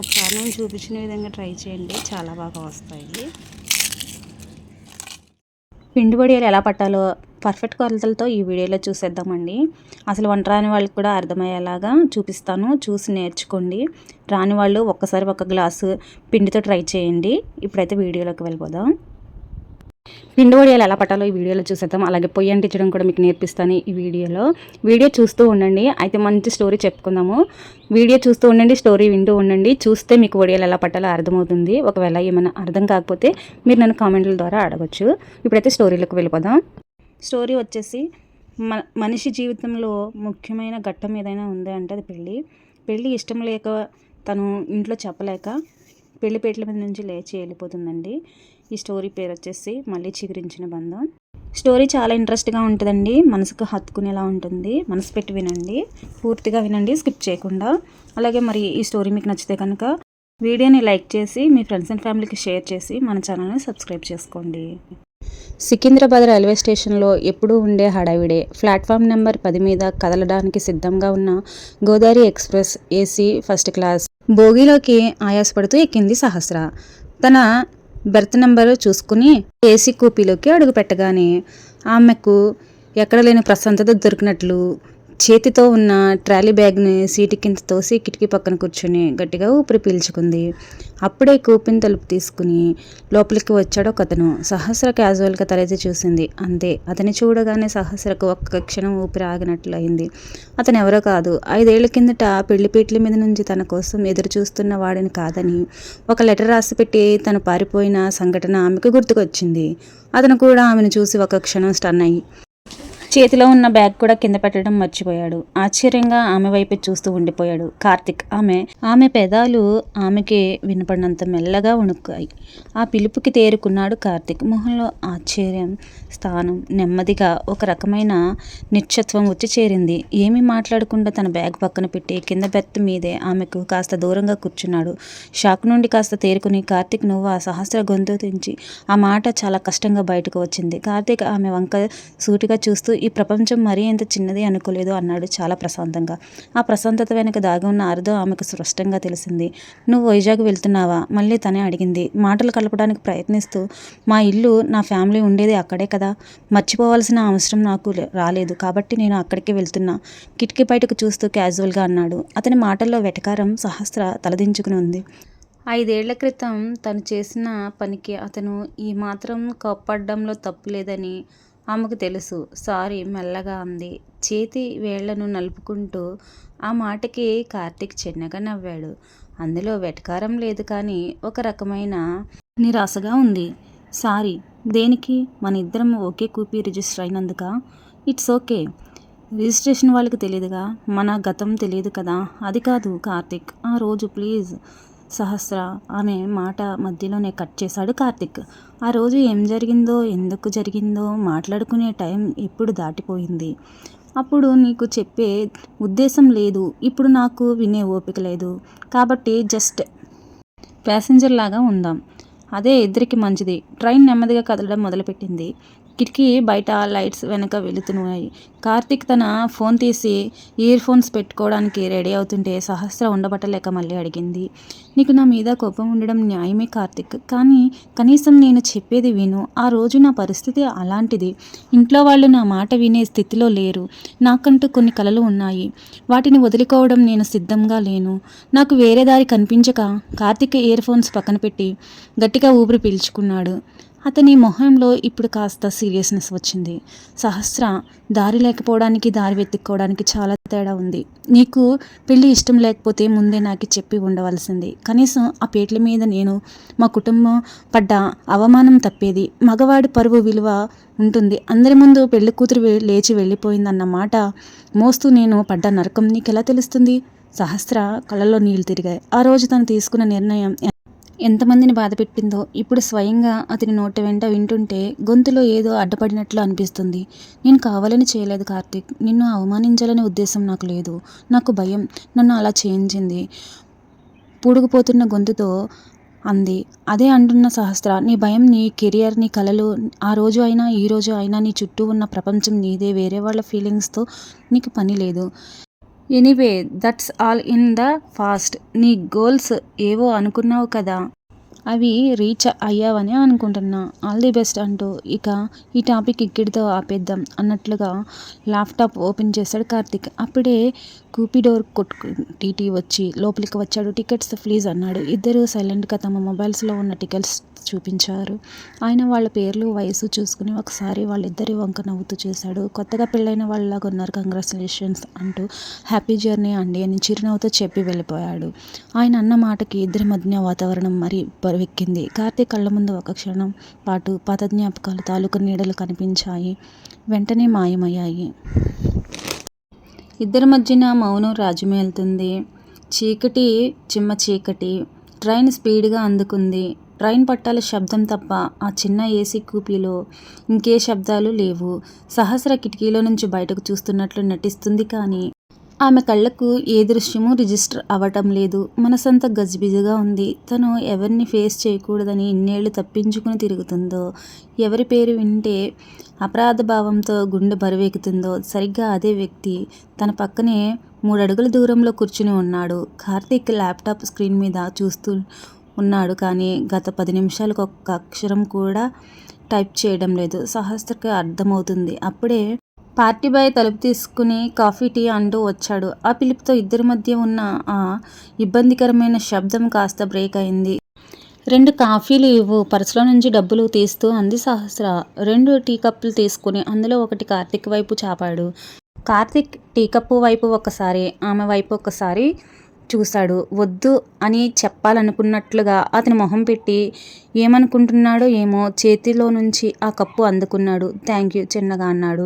ఒకసారి నేను చూపించిన విధంగా ట్రై చేయండి, చాలా బాగా వస్తాయి. పిండి వడియాలు ఎలా పట్టాలో పర్ఫెక్ట్ కొలతలతో ఈ వీడియోలో చూసేద్దామండి. అసలు వంట రాని వాళ్ళకి కూడా అర్థమయ్యేలాగా చూపిస్తాను, చూసి నేర్చుకోండి. రాని వాళ్ళు ఒక్కసారి ఒక గ్లాసు పిండితో ట్రై చేయండి. ఇప్పుడైతే వీడియోలోకి వెళ్ళిపోదాం. పిండి వడియాలు ఎలా పట్టాలో ఈ వీడియోలో చూసేద్దాం. అలాగే పొయ్యి అంటించడం కూడా మీకు నేర్పిస్తాను ఈ వీడియోలో. వీడియో చూస్తూ ఉండండి. అయితే మంచి స్టోరీ చెప్పుకుందాము. వీడియో చూస్తూ ఉండండి, స్టోరీ వింటూ ఉండండి. చూస్తే మీకు వడియాలు ఎలా పట్టాలో అర్థమవుతుంది. ఒకవేళ ఏమైనా అర్థం కాకపోతే మీరు నన్ను కామెంట్ల ద్వారా అడగచ్చు. ఇప్పుడైతే స్టోరీలోకి వెళ్ళిపోదాం. స్టోరీ వచ్చేసి మనిషి జీవితంలో ముఖ్యమైన ఘట్టం ఏదైనా ఉంది అంటే అది పెళ్ళి. పెళ్ళి ఇష్టం లేక తను ఇంట్లో చెప్పలేక పెళ్లిపేటల మీద నుంచి లేచి వెళ్ళిపోతుందండి. ఈ స్టోరీ పేరు వచ్చేసి మళ్ళీ చిగురించిన బంధం. స్టోరీ చాలా ఇంట్రెస్ట్గా ఉంటుందండి, మనసుకు హత్తుకునేలా ఉంటుంది. మనసు పెట్టి వినండి, పూర్తిగా వినండి, స్కిప్ చేయకుండా. అలాగే మరి ఈ స్టోరీ మీకు నచ్చితే కనుక వీడియోని లైక్ చేసి మీ ఫ్రెండ్స్ అండ్ ఫ్యామిలీకి షేర్ చేసి మన ఛానల్ని సబ్స్క్రైబ్ చేసుకోండి. సికింద్రాబాద్ రైల్వే స్టేషన్లో ఎప్పుడూ ఉండే హడావిడే. ప్లాట్ఫామ్ నెంబర్ 10 మీద కదలడానికి సిద్ధంగా ఉన్న Godavari express AC first class బోగీలోకి ఆయాసపడుతూ ఎక్కింది సహస్ర. తన బెర్త్ నెంబర్ చూసుకుని ఏసీ కూపీలోకి అడుగు పెట్టగానే ఆమెకు ఎక్కడ లేని ప్రశాంతత దొరికినట్లు చేతితో ఉన్న ట్రాలీ బ్యాగ్ని సీటు కింద తోసి కిటికీ పక్కన కూర్చొని గట్టిగా ఊపిరి పీల్చుకుంది. అప్పుడే కూపిన తలుపు తీసుకుని లోపలికి వచ్చాడు ఒకతను. సహస్ర క్యాజువల్గా తలెత్తి చూసింది. అంతే, అతని చూడగానే సహస్రకు ఒక్క క్షణం ఊపిరి ఆగినట్లు అయింది. అతను ఎవరో కాదు, 5 ఏళ్ల కిందట పెళ్లిపీటల మీద నుంచి తన కోసం ఎదురు చూస్తున్న వాడిని కాదని ఒక లెటర్ రాసి పెట్టి తను పారిపోయిన సంఘటన ఆమెకు గుర్తుకొచ్చింది. అతను కూడా ఆమెను చూసి ఒక క్షణం స్టన్ అయ్యి చేతిలో ఉన్న బ్యాగ్ కూడా కింద పెట్టడం మర్చిపోయాడు. ఆశ్చర్యంగా ఆమె వైపు చూస్తూ ఉండిపోయాడు కార్తిక్. ఆమె పెదాలు ఆమెకి వినపడినంత మెల్లగా వణుకాయి. ఆ పిలుపుకి తేరుకున్నాడు కార్తిక్. మొహంలో ఆశ్చర్యం స్థానం నెమ్మదిగా ఒక రకమైన నిశ్చత్వం వచ్చి చేరింది. ఏమీ మాట్లాడకుండా తన బ్యాగ్ పక్కన పెట్టి కింద బెర్త్ మీదే ఆమెకు కాస్త దూరంగా కూర్చున్నాడు. షాక్ నుండి కాస్త తేరుకుని కార్తిక్ నువ్వా? సహస్ర గొంతు తెంచి ఆ మాట చాలా కష్టంగా బయటకు వచ్చింది. కార్తిక్ ఆమె వంక సూటిగా చూస్తూ ఈ ప్రపంచం మరీ ఎంత చిన్నది అనుకోలేదు అన్నాడు చాలా ప్రశాంతంగా. ఆ ప్రశాంతత వెనక దాగి ఉన్న అర్థం ఆమెకు స్పష్టంగా తెలిసింది. నువ్వు వైజాగ్ వెళ్తున్నావా? మళ్ళీ తనే అడిగింది, మాటలు కలపడానికి ప్రయత్నిస్తూ. మా ఇల్లు, నా ఫ్యామిలీ ఉండేది అక్కడే కదా, మర్చిపోవాల్సిన అవసరం నాకు రాలేదు కాబట్టి నేను అక్కడికి వెళ్తున్నా. కిటికీ బయటకు చూస్తూ క్యాజువల్గా అన్నాడు. అతని మాటల్లో వెటకారం. సహస్ర తలదించుకుని ఉంది. 5 ఏళ్ల క్రితం తను చేసిన పనికి అతను ఈ మాత్రం కోప్పడ్డంలో తప్పు లేదని ఆమెకు తెలుసు. సారీ మెల్లగా అంది, చేతి వేళ్లను నలుపుకుంటూ. ఆ మాటకి కార్తిక్ చిన్నగా నవ్వాడు. అందులో వెటకారం లేదు కానీ ఒక రకమైన నిరాశగా ఉంది. సారీ దేనికి? మన ఇద్దరం ఒకే కూపీ రిజిస్టర్ అయినందుక? It's okay. రిజిస్ట్రేషన్ వాళ్ళకి తెలియదుగా, మన గతం తెలియదు కదా. అది కాదు కార్తిక్, ఆ రోజు ప్లీజ్. సహస్ర అనే మాట మధ్యలోనే కట్ చేశాడు కార్తిక్. ఆ రోజు ఏం జరిగిందో, ఎందుకు జరిగిందో మాట్లాడుకునే టైం ఎప్పుడు దాటిపోయింది. అప్పుడు నీకు చెప్పే ఉద్దేశం లేదు, ఇప్పుడు నాకు వినే ఓపిక లేదు. కాబట్టి జస్ట్ ప్యాసింజర్ లాగా ఉందాం, అదే ఇద్దరికి మంచిది. ట్రైన్ నెమ్మదిగా కదలడం మొదలుపెట్టింది. కిటికీ బయట లైట్స్ వెనక వెలుతున్నాయి. కార్తిక్ తన ఫోన్ తీసి ఇయర్ ఫోన్స్ పెట్టుకోవడానికి రెడీ అవుతుంటే సహస్ర ఉండబట్టలేక మళ్ళీ అడిగింది, నీకు నా మీద కోపం ఉండడం న్యాయమే కార్తిక్, కానీ కనీసం నేను చెప్పేది విను. ఆ రోజు నా పరిస్థితి అలాంటిది. ఇంట్లో వాళ్ళు నా మాట వినే స్థితిలో లేరు. నాకంటూ కొన్ని కలలు ఉన్నాయి, వాటిని వదులుకోవడం నేను సిద్ధంగా లేను. నాకు వేరే దారి కనిపించక కార్తిక్ ఇయర్ ఫోన్స్ పక్కన పెట్టి గట్టిగా ఊపిరి పీల్చుకున్నాడు. అతని మొహంలో ఇప్పుడు కాస్త సీరియస్నెస్ వచ్చింది. సహస్ర, దారి లేకపోవడానికి దారి వెతుక్కోవడానికి చాలా తేడా ఉంది. నీకు పెళ్ళి ఇష్టం లేకపోతే ముందే నాకు చెప్పి ఉండవలసింది. కనీసం ఆ పేట్ల మీద నేను, మా కుటుంబం పడ్డ అవమానం తప్పేది. మగవాడి పరువు విలువ ఉంటుంది. అందరి ముందు పెళ్లి కూతురు లేచి వెళ్ళిపోయిందన్న మాట మోస్తూ నేను పడ్డ నరకం నీకెలా తెలుస్తుంది? సహస్ర కళ్ళలో నీళ్లు తిరిగాయి. ఆ రోజు తను తీసుకున్న నిర్ణయం ఎంతమందిని బాధపెట్టిందో ఇప్పుడు స్వయంగా అతని నోటి వెంట వింటుంటే గొంతులో ఏదో అడ్డపడినట్లు అనిపిస్తుంది. నేను కావాలని చేయలేదు కార్తిక్, నిన్ను అవమానించాలనే ఉద్దేశం నాకు లేదు. నాకు భయం నన్ను అలా చేయించింది, పూడుకుపోతున్న గొంతుతో అంది. అదే అంటున్న సహస్ర, నీ భయం, నీ కెరియర్, నీ కలలు. ఆ రోజు అయినా ఈ రోజు అయినా నీ చుట్టూ ఉన్న ప్రపంచం నీదే. వేరే వాళ్ళ ఫీలింగ్స్తో నీకు పని లేదు. Anyway that's all in the fast. నీ గోల్స్ ఏవో అనుకున్నావు కదా, అవి రీచ్ అయ్యావని అనుకుంటున్నా. ఆల్ ది బెస్ట్ అంటూ ఇక ఈ టాపిక్ ఇక్కడితో ఆపేద్దాం అన్నట్లుగా ల్యాప్టాప్ ఓపెన్ చేశాడు కార్తిక్. అప్పుడే కూపీడోర్ కొట్టు టీటీ వచ్చి లోపలికి వచ్చాడు. టికెట్స్ ప్లీజ్ అన్నాడు. ఇద్దరు సైలెంట్గా తమ మొబైల్స్లో ఉన్న టికెట్స్ చూపించారు. ఆయన వాళ్ళ పేర్లు వయసు చూసుకుని ఒకసారి వాళ్ళిద్దరి వంక నవ్వుతూ చూశాడు. కొత్తగా పెళ్ళైన వాళ్ళలాగా ఉన్నారు, కంగ్రాచులేషన్స్ అంటూ. హ్యాపీ జర్నీ అండి అని చిరునవ్వుతో చెప్పి వెళ్ళిపోయాడు. ఆయన అన్న మాటకి ఇద్దరి మధ్య వాతావరణం మరి బరువెక్కింది. కార్తీక్ కళ్ళ ముందు ఒక క్షణం పాటు పాత జ్ఞాపకాలు తాలూకు నీడలు కనిపించాయి, వెంటనే మాయమయ్యాయి. ఇద్దరి మధ్యన మౌనం రాజ్యమేలుతుంది. చీకటి చిమ్మ చీకటి. ట్రైన్ స్పీడ్గా అందుకుంది. ట్రైన్ పట్టాల శబ్దం తప్ప ఆ చిన్న ఏసీ కూపీలో ఇంకే శబ్దాలు లేవు. సహస్ర కిటికీలో నుంచి బయటకు చూస్తున్నట్లు నటిస్తుంది, కానీ ఆమె కళ్ళకు ఏ దృశ్యమూ రిజిస్టర్ అవ్వటం లేదు. మనసంతా గజిబిజిగా ఉంది. తను ఎవరిని ఫేస్ చేయకూడదని ఇన్నేళ్లు తప్పించుకుని తిరుగుతుందో, ఎవరి పేరు వింటే అపరాధ భావంతో గుండె బరువెక్కుతుందో, సరిగ్గా అదే వ్యక్తి తన పక్కనే 3 అడుగుల దూరంలో కూర్చుని ఉన్నాడు. కార్తీక్ ల్యాప్టాప్ స్క్రీన్ మీద చూస్తూ ఉన్నాడు, కానీ గత 10 నిమిషాలకు ఒక్క అక్షరం కూడా టైప్ చేయడం లేదు. సహస్రకి అర్థమవుతుంది. అప్పుడే పార్టీ బాయ్ తలుపు తీసుకుని కాఫీ టీ అంటూ వచ్చాడు. ఆ పిలుపుతో ఇద్దరి మధ్య ఉన్న ఆ ఇబ్బందికరమైన శబ్దం కాస్త బ్రేక్ అయింది. 2 కాఫీలు ఇవ్వు, పర్సులో నుంచి డబ్బులు తీస్తూ అంది సహస్ర. 2 టీ కప్పులు తీసుకుని అందులో ఒకటి కార్తీక్ వైపు చాపాడు. కార్తీక్ టీ కప్పు వైపు ఒకసారి, ఆమె వైపు ఒకసారి చూశాడు. వద్దు అని చెప్పాలనుకున్నట్లుగా అతని మొహం పెట్టి ఏమనుకుంటున్నాడో ఏమో చేతిలో నుంచి ఆ కప్పు అందుకున్నాడు. థ్యాంక్ యూ చిన్నగా అన్నాడు.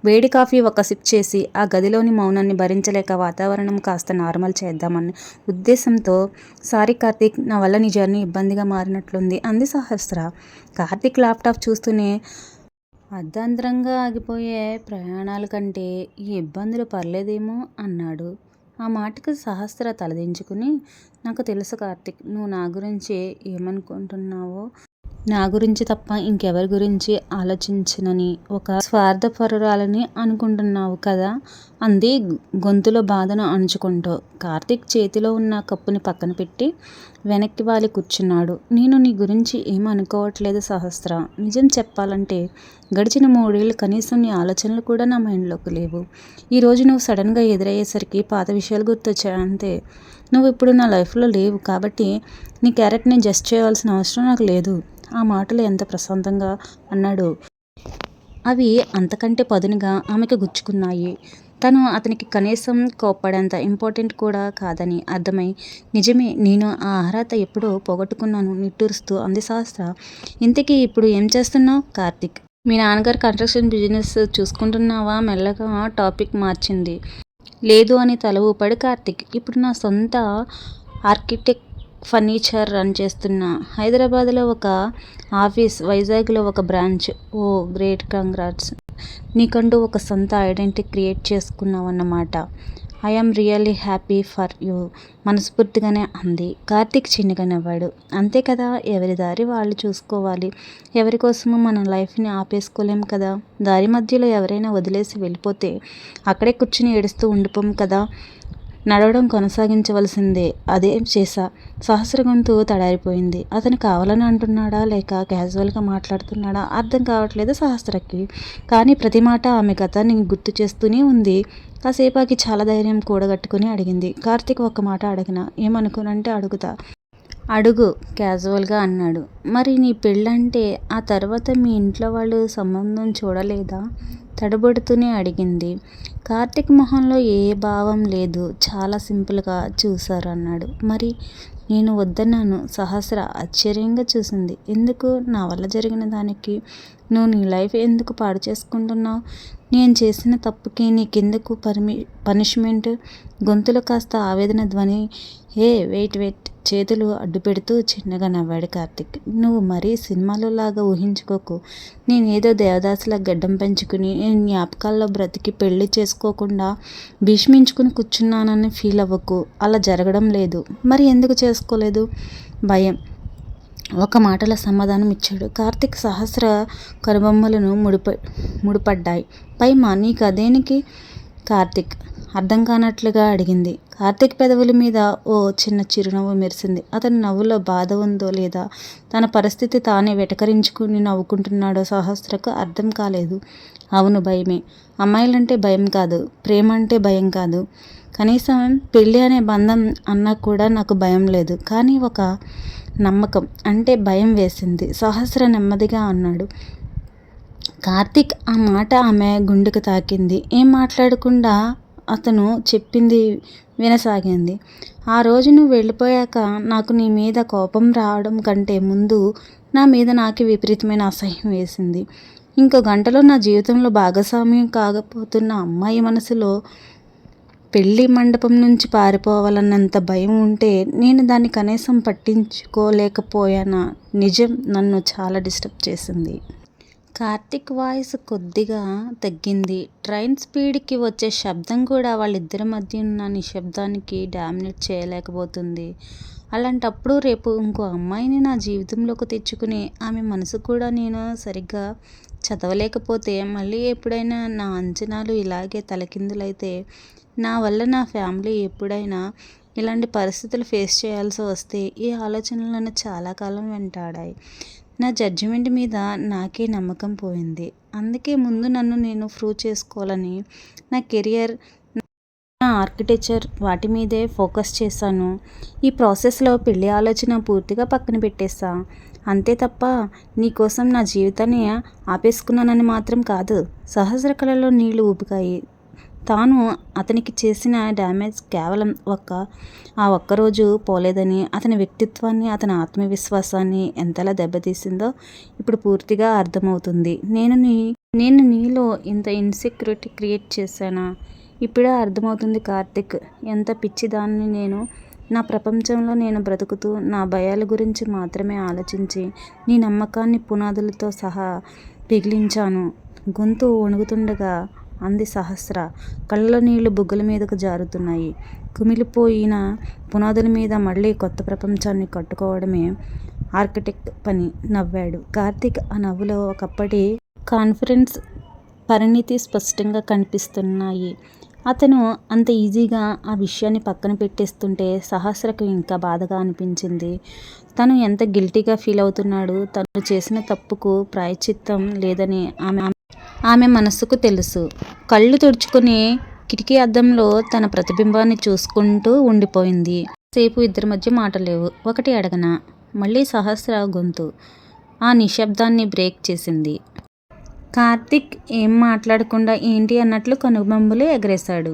వేడి కాఫీ ఒక సిప్ చేసి ఆ గదిలోని మౌనాన్ని భరించలేక వాతావరణం కాస్త నార్మల్ చేద్దామన్న ఉద్దేశంతో, సారీ కార్తీక్, నా వల్ల నీ జర్నీ ఇబ్బందిగా మారినట్లుంది అంది సహస్ర. కార్తీక్ ల్యాప్టాప్ చూస్తూనే, అర్ధాంతరంగా ఆగిపోయే ప్రయాణాల కంటే ఈ ఇబ్బందులు పర్లేదేమో అన్నాడు. ఆ మాటకు సహస్ర తలదించుకుని, నాకు తెలుసు కార్తీక్, నువ్వు నా గురించి ఏమనుకుంటున్నావో. నా గురించి తప్ప ఇంకెవరి గురించి ఆలోచించనని ఒక స్వార్థపరురాలని అనుకుంటున్నావు కదా అంది గొంతులో బాధను అణుచుకుంటూ. కార్తీక్ చేతిలో ఉన్న కప్పుని పక్కన పెట్టి వెనక్కి వాలి కూర్చున్నాడు. నేను నీ గురించి ఏమనుకోవట్లేదు సహస్ర. నిజం చెప్పాలంటే గడిచిన 3 ఏళ్ళు కనీసం నీ ఆలోచనలు కూడా నా మైండ్లోకి లేవు. ఈరోజు నువ్వు సడన్గా ఎదురయ్యేసరికి పాత విషయాలు గుర్తొచ్చాయి అంతే. నువ్వు ఇప్పుడు నా లైఫ్లో లేవు కాబట్టి నీ క్యారెక్టర్ని జడ్జ్ చేయాల్సిన అవసరం నాకు లేదు. ఆ మాటలు ఎంత ప్రశాంతంగా అన్నాడు. అవి అంతకంటే పదునుగా ఆమెకు గుచ్చుకున్నాయి. తను అతనికి కనీసం కోప్పడేంత ఇంపార్టెంట్ కూడా కాదని అర్థమై, నిజమే, నేను ఆ అర్హత ఎప్పుడో పోగొట్టుకున్నాను నిట్టూరుస్తూ అంది సహస్ర. ఇంతకీ ఇప్పుడు ఏం చేస్తున్నావు కార్తీక్? మీ నాన్నగారు కన్స్ట్రక్షన్ బిజినెస్ చూసుకుంటున్నావా? మెల్లగా టాపిక్ మార్చింది. లేదు అని తల ఊపాడు కార్తీక్. ఇప్పుడు నా సొంత ఆర్కిటెక్ట్ ఫర్నిచర్ రన్ చేస్తున్నా. హైదరాబాద్లో ఒక ఆఫీస్, వైజాగ్లో ఒక బ్రాంచ్. ఓ గ్రేట్, కంగ్రాట్స్. నీకంటూ ఒక సొంత ఐడెంటిటీ క్రియేట్ చేసుకున్నావన్నమాట. I'm really happy for you మనస్ఫూర్తిగానే అంది. కార్తీక్ చిన్నగా నవ్వాడు. అంతే కదా, ఎవరి దారి వాళ్ళు చూసుకోవాలి. ఎవరి కోసము మన లైఫ్ని ఆపేసుకోలేం కదా. దారి మధ్యలో ఎవరైనా వదిలేసి వెళ్ళిపోతే అక్కడే కూర్చుని ఏడుస్తూ ఉండిపోం కదా. నడవడం కొనసాగించవలసిందే. అదే చేశా. సహస్ర గొంతు తడారిపోయింది. అతను కావాలని అంటున్నాడా లేక క్యాజువల్గా మాట్లాడుతున్నాడా అర్థం కావట్లేదు సహస్రకి. కానీ ప్రతి మాట ఆమె గతాన్ని గుర్తు చేస్తూనే ఉంది. కాసేపాకి చాలా ధైర్యం కూడగట్టుకుని అడిగింది. కార్తీక్ ఒక్క మాట అడిగినా ఏమనుకోనంటే అడుగుతా. అడుగు క్యాజువల్గా అన్నాడు. మరి నీ పెళ్ళంటే ఆ తర్వాత మీ ఇంట్లో వాళ్ళు సంబంధం చూడలేదా తడబడుతూనే అడిగింది. కార్తీక్ మొహంలో ఏ భావం లేదు. చాలా సింపుల్గా చూశారు అన్నాడు. మరి నేను వద్దన్నాను. సహస్ర ఆశ్చర్యంగా చూసింది. ఎందుకు? నా వల్ల జరిగిన దానికి నువ్వు నీ లైఫ్ ఎందుకు పాడు చేసుకుంటున్నావు? నేను చేసిన తప్పుకి నీకెందుకు పనిష్మెంట్? గొంతులో కాస్త ఆవేదన ధ్వని. వెయిట్ చేతులు అడ్డు పెడుతూ చిన్నగా నవ్వాడు కార్తీక్. నువ్వు మరీ సినిమాలో లాగా ఊహించుకోకు. నేనేదో దేవదాసులా గడ్డం పెంచుకుని నేను జ్ఞాపకాల్లో బ్రతికి పెళ్లి చేసుకోకుండా భీష్మించుకుని కూర్చున్నానని ఫీల్ అవ్వకు. అలా జరగడం లేదు. మరి ఎందుకు చేసుకోలేదు? భయం. ఒక మాటలో సమాధానం ఇచ్చాడు కార్తీక్. సహస్ర కనుబొమ్మలను ముడిపడ్డాయి. పైమా నీకు అదేనికి? కార్తీక్ అర్థం కానట్లుగా అడిగింది. కార్తీక్ పెదవుల మీద ఓ చిన్న చిరునవ్వు మెరిసింది. అతని నవ్వులో బాధ ఉందో లేదా తన పరిస్థితి తానే వెటకరించుకుని నవ్వుకుంటున్నాడో సహస్రకు అర్థం కాలేదు. అవును, భయమే. అమ్మాయిలంటే భయం కాదు, ప్రేమ అంటే భయం కాదు, కనీసం పెళ్ళి అనే బంధం అన్నా కూడా నాకు భయం లేదు. కానీ ఒక నమ్మకం అంటే భయం వేసింది. సహస్ర నెమ్మదిగా అన్నాడు. కార్తీక్ ఆ మాట ఆమె గుండెకు తాకింది. ఏం మాట్లాడకుండా అతను చెప్పింది వినసాగింది. ఆ రోజు నువ్వు వెళ్ళిపోయాక నాకు నీ మీద కోపం రావడం కంటే ముందు నా మీద నాకే విపరీతమైన అసహ్యం వేసింది. ఇంకో గంటలో నా జీవితంలో భాగస్వామ్యం కాకపోతున్న అమ్మాయి మనసులో పెళ్లి మండపం నుంచి పారిపోవాలన్నంత భయం ఉంటే నేను దాన్ని కనీసం పట్టించుకోలేకపోయానా? నిజం నన్ను చాలా డిస్టర్బ్ చేసింది. కార్తీక్ వాయిస్ కొద్దిగా తగ్గింది. ట్రైన్ స్పీడ్కి వచ్చే శబ్దం కూడా వాళ్ళిద్దరి మధ్య ఉన్న నిశ్శబ్దానికి డామినేట్ చేయలేకపోతుంది. అలాంటప్పుడు రేపు ఇంకో అమ్మాయిని నా జీవితంలోకి తెచ్చుకుని ఆమె మనసు కూడా నేను సరిగ్గా చదవలేకపోతే మళ్ళీ ఎప్పుడైనా నా అంచనాలు ఇలాగే తలకిందులైతే నా వల్ల నా ఫ్యామిలీ ఎప్పుడైనా ఇలాంటి పరిస్థితులు ఫేస్ చేయాల్సి వస్తే ఈ ఆలోచనలు నన్ను చాలా కాలం వెంటాడాయి. నా జడ్జిమెంట్ మీద నాకే నమ్మకం పోయింది. అందుకే ముందు నన్ను నేను ప్రూవ్ చేసుకోవాలని నా కెరియర్, నా ఆర్కిటెక్చర్ వాటి మీదే ఫోకస్ చేశాను. ఈ ప్రాసెస్లో పెళ్లి ఆలోచన పూర్తిగా పక్కన పెట్టేశా. అంతే తప్ప నీకోసం నా జీవితాన్ని ఆపేసుకున్నానని మాత్రం కాదు. సహస్ర కళలో నీళ్లు ఊపుకాయి. తాను అతనికి చేసిన డ్యామేజ్ కేవలం ఆ ఒక్కరోజు పోలేదని, అతని వ్యక్తిత్వాన్ని, అతని ఆత్మవిశ్వాసాన్ని ఎంతలా దెబ్బతీసిందో ఇప్పుడు పూర్తిగా అర్థమవుతుంది. నేను నీలో ఇంత ఇన్సెక్యూరిటీ క్రియేట్ చేశానా? ఇప్పుడే అర్థమవుతుంది కార్తీక్, ఎంత పిచ్చిదాన్ని నేను. నా ప్రపంచంలో నేను బ్రతుకుతూ నా భయాల గురించి మాత్రమే ఆలోచించి నీ నమ్మకాన్ని పునాదులతో సహా పిగిలించాను. గొంతు వణుకుతుండగా అంది సహస్ర. కళ్ళలో నీళ్లు బుగ్గల మీదకు జారుతున్నాయి. కుమిలిపోయిన పునాదుల మీద మళ్ళీ కొత్త ప్రపంచాన్ని కట్టుకోవడమే ఆర్కిటెక్ట్ పని. నవ్వాడు కార్తీక్. ఆ నవ్వులో ఒకప్పటి కాన్ఫిడెన్స్, పరిణితి స్పష్టంగా కనిపిస్తున్నాయి. అతను అంత ఈజీగా ఆ విషయాన్ని పక్కన పెట్టేస్తుంటే సహస్రకు ఇంకా బాధగా అనిపించింది. తను ఎంత గిల్టీగా ఫీల్ అవుతున్నాడు. తను చేసిన తప్పుకు ప్రాయశ్చిత్తం లేదని ఆమె మనసుకు తెలుసు. కళ్ళు తుడుచుకుని కిటికీ అద్దంలో తన ప్రతిబింబాన్ని చూసుకుంటూ ఉండిపోయింది. సేపు ఇద్దరి మధ్య మాటలేవు. ఒకటి అడగనా? మళ్ళీ సహస్ర గొంతు ఆ నిశ్శబ్దాన్ని బ్రేక్ చేసింది. కార్తీక్ ఏం మాట్లాడకుండా ఏంటి అన్నట్లు కనుబొమ్మలు ఎగరేశాడు.